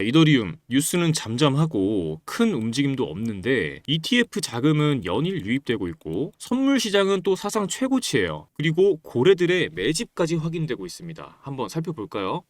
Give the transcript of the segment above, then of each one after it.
이더리움 뉴스는 잠잠하고 큰 움직임도 없는데 ETF 자금은 연일 유입되고 있고 선물 시장은 또 사상 최고치예요. 그리고 고래들의 매집까지 확인되고 있습니다. 한번 살펴볼까요?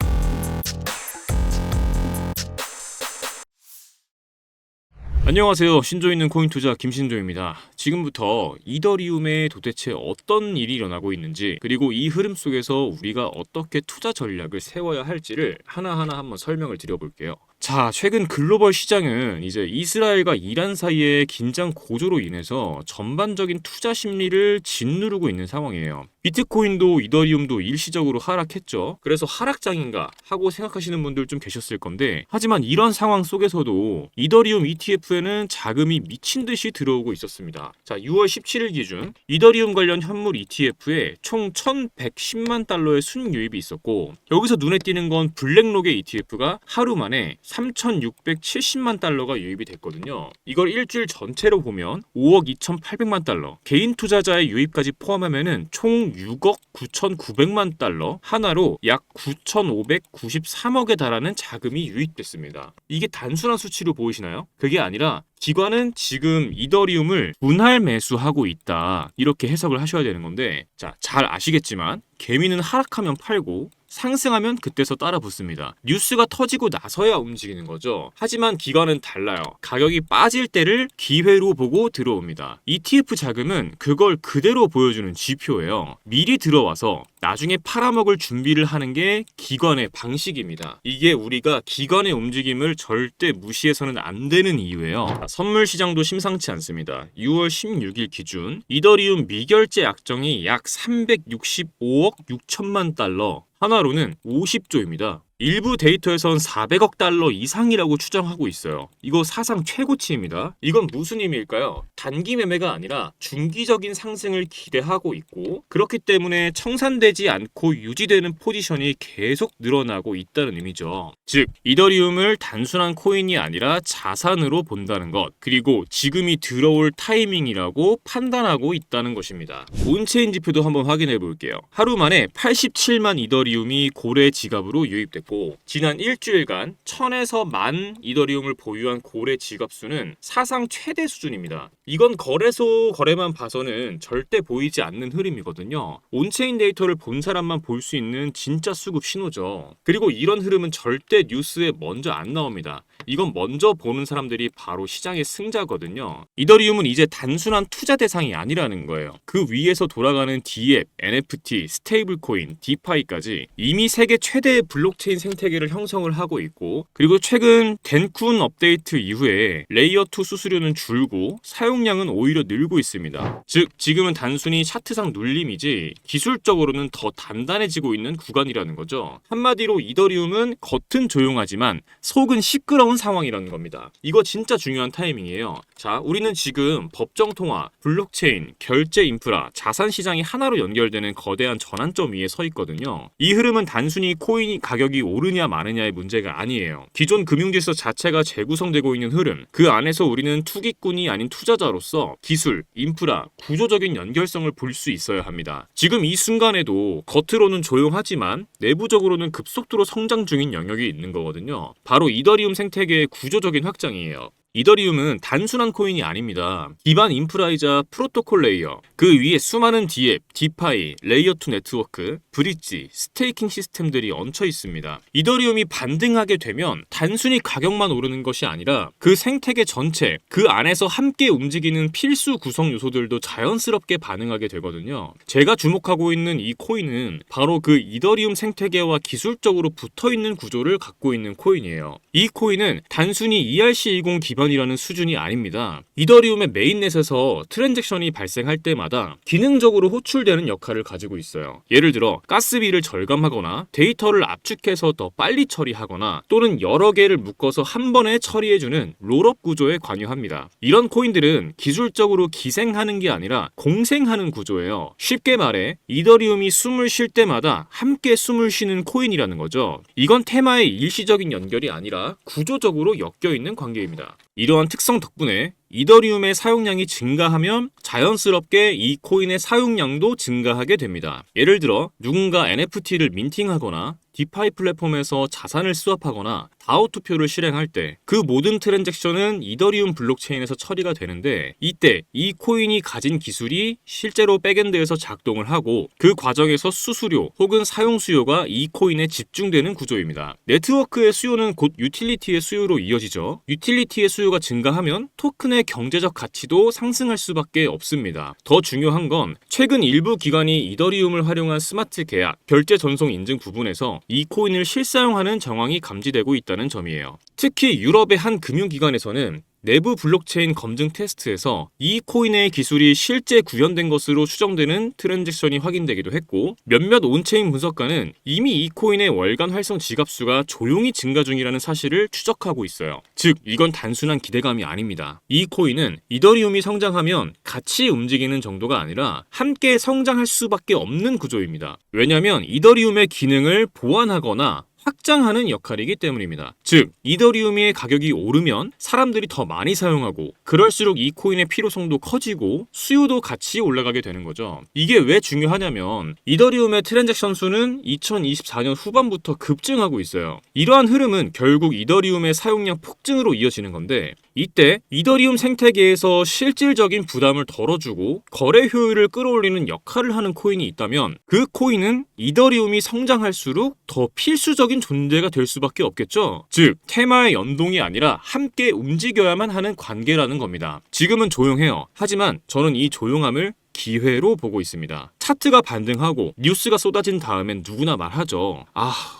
안녕하세요. 신조 있는 코인 투자 김신조입니다. 지금부터 이더리움에 도대체 어떤 일이 일어나고 있는지, 그리고 이 흐름 속에서 우리가 어떻게 투자 전략을 세워야 할지를 하나하나 한번 설명을 드려볼게요. 자, 최근 글로벌 시장은 이제 이스라엘과 이란 사이의 긴장 고조로 인해서 전반적인 투자 심리를 짓누르고 있는 상황이에요. 비트코인도 이더리움도 일시적으로 하락했죠. 그래서 하락장인가 하고 생각하시는 분들 좀 계셨을 건데, 하지만 이런 상황 속에서도 이더리움 ETF에는 자금이 미친 듯이 들어오고 있었습니다. 자, 6월 17일 기준 이더리움 관련 현물 ETF에 총 1,110만 달러의 순유입이 있었고, 여기서 눈에 띄는 건 블랙록의 ETF가 하루 만에 3,670만 달러가 유입이 됐거든요. 이걸 일주일 전체로 보면 5억 2,800만 달러, 개인 투자자의 유입까지 포함하면은 총 6억 9,900만 달러, 하나로 약 9,593억에 달하는 자금이 유입됐습니다. 이게 단순한 수치로 보이시나요? 그게 아니라 기관은 지금 이더리움을 분할 매수하고 있다, 이렇게 해석을 하셔야 되는 건데, 자, 잘 아시겠지만 개미는 하락하면 팔고 상승하면 그때서 따라 붙습니다. 뉴스가 터지고 나서야 움직이는 거죠. 하지만 기관은 달라요. 가격이 빠질 때를 기회로 보고 들어옵니다. ETF 자금은 그걸 그대로 보여주는 지표예요. 미리 들어와서 나중에 팔아먹을 준비를 하는 게 기관의 방식입니다. 이게 우리가 기관의 움직임을 절대 무시해서는 안 되는 이유예요. 선물 시장도 심상치 않습니다. 6월 16일 기준 이더리움 미결제 약정이 약 365억 6천만 달러, 하나로는 50조입니다. 일부 데이터에선 400억 달러 이상이라고 추정하고 있어요. 이거 사상 최고치입니다. 이건 무슨 의미일까요? 단기 매매가 아니라 중기적인 상승을 기대하고 있고, 그렇기 때문에 청산되지 않고 유지되는 포지션이 계속 늘어나고 있다는 의미죠. 즉, 이더리움을 단순한 코인이 아니라 자산으로 본다는 것, 그리고 지금이 들어올 타이밍이라고 판단하고 있다는 것입니다. 온체인 지표도 한번 확인해 볼게요. 하루 만에 87만 이더리움이 고래 지갑으로 유입됐고, 지난 일주일간 1000에서 10,000 이더리움을 보유한 고래 지갑 수는 사상 최대 수준입니다. 이건 거래소 거래만 봐서는 절대 보이지 않는 흐름이거든요. 온체인 데이터를 본 사람만 볼 수 있는 진짜 수급 신호죠. 그리고 이런 흐름은 절대 뉴스에 먼저 안 나옵니다. 이건 먼저 보는 사람들이 바로 시장의 승자거든요. 이더리움은 이제 단순한 투자 대상이 아니라는 거예요. 그 위에서 돌아가는 DApp, NFT, 스테이블 코인, 디파이까지 이미 세계 최대의 블록체인 생태계를 형성을 하고 있고, 그리고 최근 덴쿤 업데이트 이후에 레이어 2 수수료는 줄고 사용량은 오히려 늘고 있습니다. 즉, 지금은 단순히 차트상 눌림이지 기술적으로는 더 단단해지고 있는 구간이라는 거죠. 한마디로 이더리움은 겉은 조용하지만 속은 시끄러운 상황이라는 겁니다. 이거 진짜 중요한 타이밍이에요. 자, 우리는 지금 법정 통화, 블록체인, 결제 인프라, 자산 시장이 하나로 연결되는 거대한 전환점 위에 서 있거든요. 이 흐름은 단순히 코인 가격이 오르냐 마느냐의 문제가 아니에요. 기존 금융질서 자체가 재구성되고 있는 흐름, 그 안에서 우리는 투기꾼이 아닌 투자자로서 기술, 인프라, 구조적인 연결성을 볼 수 있어야 합니다. 지금 이 순간에도 겉으로는 조용하지만 내부적으로는 급속도로 성장 중인 영역이 있는 거거든요. 바로 이더리움 생태계의 구조적인 확장이에요. 이더리움은 단순한 코인이 아닙니다. 기반 인프라이자 프로토콜 레이어, 그 위에 수많은 DApp, 디파이, 레이어 2 네트워크, 브릿지, 스테이킹 시스템들이 얹혀 있습니다. 이더리움이 반등하게 되면 단순히 가격만 오르는 것이 아니라 그 생태계 전체, 그 안에서 함께 움직이는 필수 구성 요소들도 자연스럽게 반응하게 되거든요. 제가 주목하고 있는 이 코인은 바로 그 이더리움 생태계와 기술적으로 붙어있는 구조를 갖고 있는 코인이에요. 이 코인은 단순히 ERC20 기반이라는 수준이 아닙니다. 이더리움의 메인넷에서 트랜잭션이 발생할 때마다 기능적으로 호출되는 역할을 가지고 있어요. 예를 들어 가스비를 절감하거나 데이터를 압축해서 더 빨리 처리하거나, 또는 여러 개를 묶어서 한 번에 처리해주는 롤업 구조에 관여합니다. 이런 코인들은 기술적으로 기생하는 게 아니라 공생하는 구조예요. 쉽게 말해 이더리움이 숨을 쉴 때마다 함께 숨을 쉬는 코인이라는 거죠. 이건 테마의 일시적인 연결이 아니라 구조적으로 엮여있는 관계입니다. 이러한 특성 덕분에 이더리움의 사용량이 증가하면 자연스럽게 이 코인의 사용량도 증가하게 됩니다. 예를 들어 누군가 NFT를 민팅하거나 디파이 플랫폼에서 자산을 스왑하거나 다오 투표를 실행할 때 그 모든 트랜잭션은 이더리움 블록체인에서 처리가 되는데, 이때 이 코인이 가진 기술이 실제로 백엔드에서 작동을 하고 그 과정에서 수수료 혹은 사용 수요가 이 코인에 집중되는 구조입니다. 네트워크의 수요는 곧 유틸리티의 수요로 이어지죠. 유틸리티의 수요가 증가하면 토큰의 경제적 가치도 상승할 수밖에 없습니다. 더 중요한 건 최근 일부 기관이 이더리움을 활용한 스마트 계약, 결제 전송 인증 부분에서 이 코인을 실사용하는 정황이 감지되고 있다는 점이에요. 특히 유럽의 한 금융기관에서는 내부 블록체인 검증 테스트에서 이 코인의 기술이 실제 구현된 것으로 추정되는 트랜잭션이 확인되기도 했고, 몇몇 온체인 분석가는 이미 이 코인의 월간 활성 지갑수가 조용히 증가 중이라는 사실을 추적하고 있어요. 즉, 이건 단순한 기대감이 아닙니다. 이 코인은 이더리움이 성장하면 같이 움직이는 정도가 아니라 함께 성장할 수밖에 없는 구조입니다. 왜냐하면 이더리움의 기능을 보완하거나 확장하는 역할이기 때문입니다. 즉, 이더리움의 가격이 오르면 사람들이 더 많이 사용하고, 그럴수록 이 코인의 필요성도 커지고 수요도 같이 올라가게 되는 거죠. 이게 왜 중요하냐면 이더리움의 트랜잭션 수는 2024년 후반부터 급증하고 있어요. 이러한 흐름은 결국 이더리움의 사용량 폭증으로 이어지는 건데, 이때 이더리움 생태계에서 실질적인 부담을 덜어주고 거래 효율을 끌어올리는 역할을 하는 코인이 있다면, 그 코인은 이더리움이 성장할수록 더 필수적인 존재가 될 수밖에 없겠죠. 즉, 테마의 연동이 아니라 함께 움직여야만 하는 관계라는 겁니다. 지금은 조용해요. 하지만 저는 이 조용함을 기회로 보고 있습니다. 차트가 반등하고 뉴스가 쏟아진 다음엔 누구나 말하죠.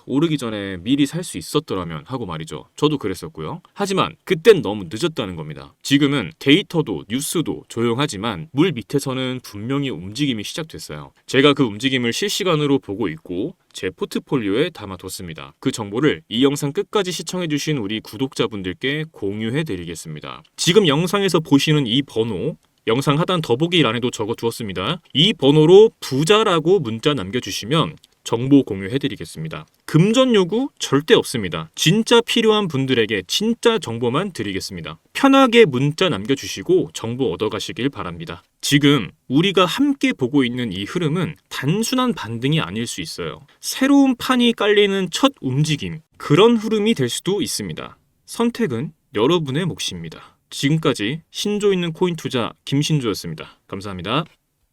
오르기 전에 미리 살 수 있었더라면 하고 말이죠. 저도 그랬었고요. 하지만 그땐 너무 늦었다는 겁니다. 지금은 데이터도 뉴스도 조용하지만 물 밑에서는 분명히 움직임이 시작됐어요. 제가 그 움직임을 실시간으로 보고 있고 제 포트폴리오에 담아뒀습니다. 그 정보를 이 영상 끝까지 시청해주신 우리 구독자분들께 공유해드리겠습니다. 지금 영상에서 보시는 이 번호, 영상 하단 더보기란에도 적어두었습니다. 이 번호로 부자라고 문자 남겨주시면 정보 공유해드리겠습니다. 금전 요구 절대 없습니다. 진짜 필요한 분들에게 진짜 정보만 드리겠습니다. 편하게 문자 남겨주시고 정보 얻어가시길 바랍니다. 지금 우리가 함께 보고 있는 이 흐름은 단순한 반등이 아닐 수 있어요. 새로운 판이 깔리는 첫 움직임, 그런 흐름이 될 수도 있습니다. 선택은 여러분의 몫입니다. 지금까지 신조 있는 코인 투자 김신조였습니다. 감사합니다.